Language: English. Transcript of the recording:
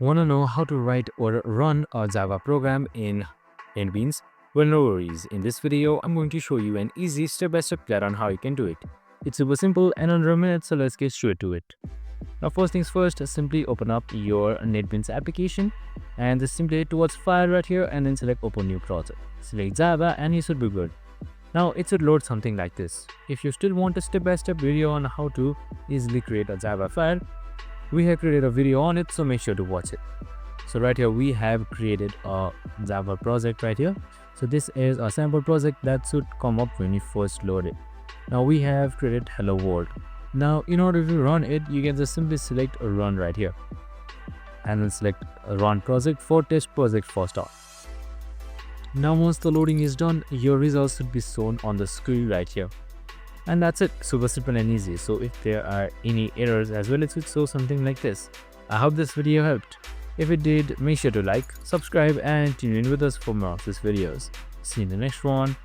Want to know how to write or run a Java program in NetBeans? Well, no worries. In this video, I'm going to show you an easy step-by-step guide on how you can do it. It's super simple and under a minute, so let's get straight to it. Now, first things first, simply open up your NetBeans application and just simply head towards File right here and then select Open New Project. Select Java and you should be good. Now, it should load something like this. If you still want a step-by-step video on how to easily create a Java file, we have created a video on it, so make sure to watch it. So right here we have created a Java project right here. So this is a sample project that should come up when you first load it. Now we have created hello world. Now in order to run it, you can just simply select a run right here and then select a run project for test project for start. Now once the loading is done, your results should be shown on the screen right here. And that's it, super simple and easy. So if there are any errors as well, it should show something like this. I hope this video helped. If it did, make sure to like, subscribe and tune in with us for more of these videos. See you in the next one.